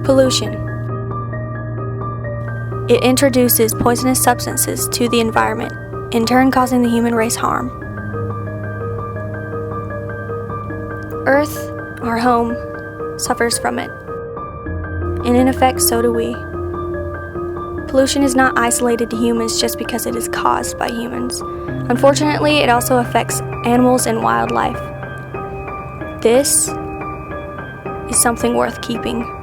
Pollution. It introduces poisonous substances to the environment, in turn causing the human race harm. Earth, our home, suffers from it. And in effect, so do we. Pollution is not isolated to humans just because it is caused by humans. Unfortunately, it also affects animals and wildlife. This is something worth keeping.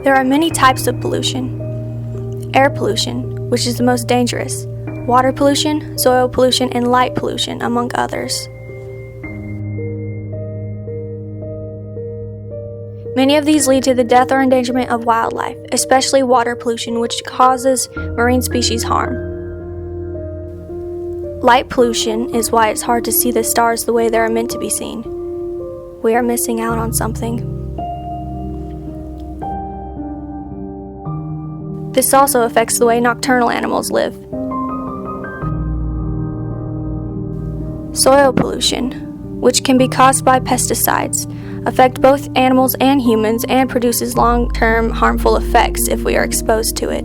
There are many types of pollution. Air pollution, which is the most dangerous, water pollution, soil pollution, and light pollution, among others. Many of these lead to the death or endangerment of wildlife, especially water pollution, which causes marine species harm. Light pollution is why it's hard to see the stars the way they are meant to be seen. We are missing out on something. This also affects the way nocturnal animals live. Soil pollution, which can be caused by pesticides, affect both animals and humans and produces long-term harmful effects if we are exposed to it.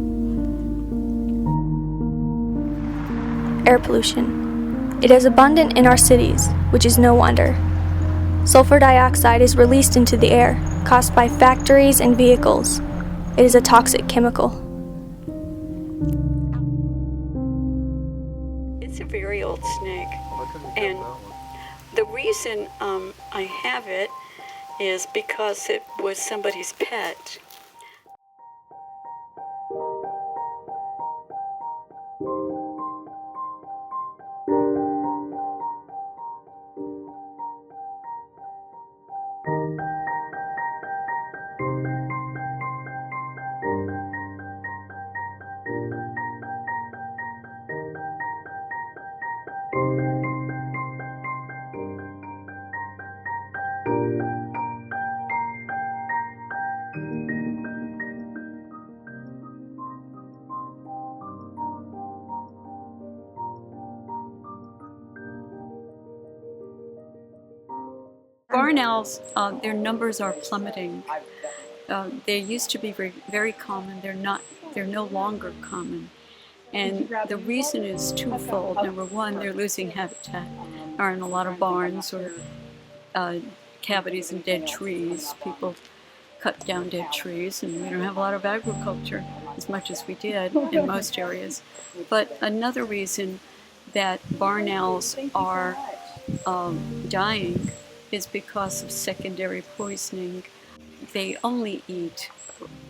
Air pollution. It is abundant in our cities, which is no wonder. Sulfur dioxide is released into the air, caused by factories and vehicles. It is a toxic chemical. It's a very old snake, and the reason I have it is because it was somebody's pet. Barn owls, their numbers are plummeting. They used to be very, very common. They're no longer common. And the reason is twofold. Number one, they're losing habitat. There aren't a lot of barns or cavities in dead trees. People cut down dead trees, and we don't have a lot of agriculture as much as we did in most areas. But another reason that barn owls are dying is because of secondary poisoning. They only eat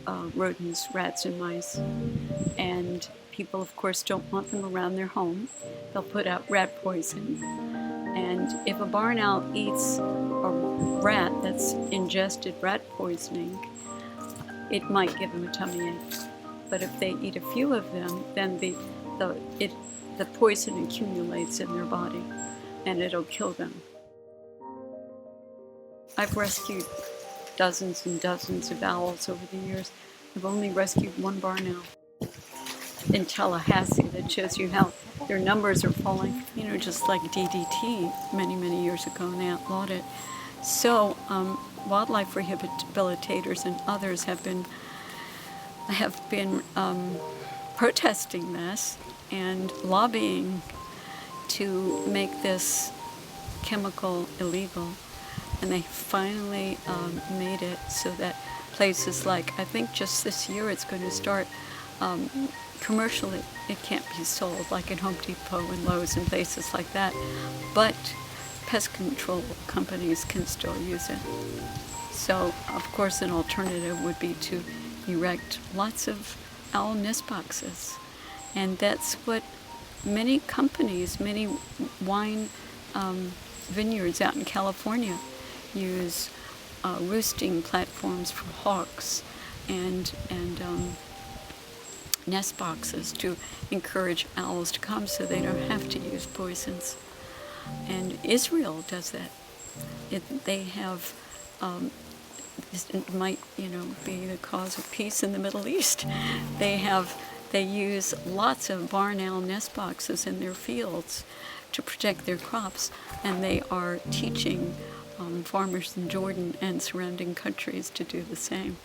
rodents, rats, and mice. And people, of course, don't want them around their home. They'll put out rat poison. And if a barn owl eats a rat that's ingested rat poisoning, it might give them a tummy ache. But if they eat a few of them, then the poison accumulates in their body, and it'll kill them. I've rescued dozens and dozens of owls over the years. I've only rescued one barn owl in Tallahassee. That shows you how their numbers are falling, just like DDT many, many years ago, and they outlawed it. So wildlife rehabilitators and others have been protesting this and lobbying to make this chemical illegal. And they finally made it so that places like, I think just this year it's going to start commercially. It can't be sold like in Home Depot and Lowe's and places like that. But pest control companies can still use it. So, of course, an alternative would be to erect lots of owl nest boxes. And that's what many companies, many wine vineyards out in California use roosting platforms for hawks and nest boxes to encourage owls to come so they don't have to use poisons. And Israel does that. They have, this might, be the cause of peace in the Middle East. They use lots of barn owl nest boxes in their fields to protect their crops, and they are teaching farmers in Jordan and surrounding countries to do the same.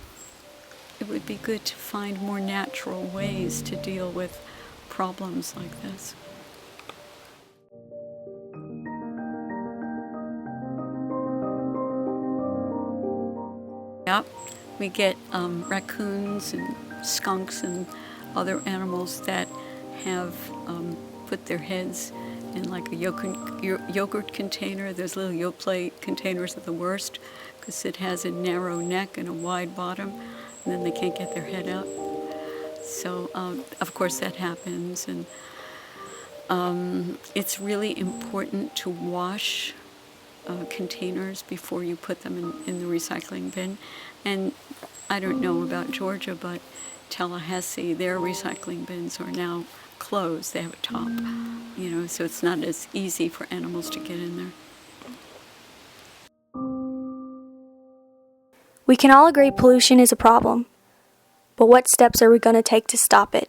It would be good to find more natural ways to deal with problems like this. Yep, we get raccoons and skunks and other animals that have put their heads in like a yogurt container. Those little Yoplait containers are the worst because it has a narrow neck and a wide bottom, and then they can't get their head out. So, of course, that happens. And it's really important to wash containers before you put them in the recycling bin. And I don't know about Georgia, but Tallahassee, their recycling bins are now closed. They have a top, so it's not as easy for animals to get in there. We can all agree pollution is a problem, but what steps are we going to take to stop it?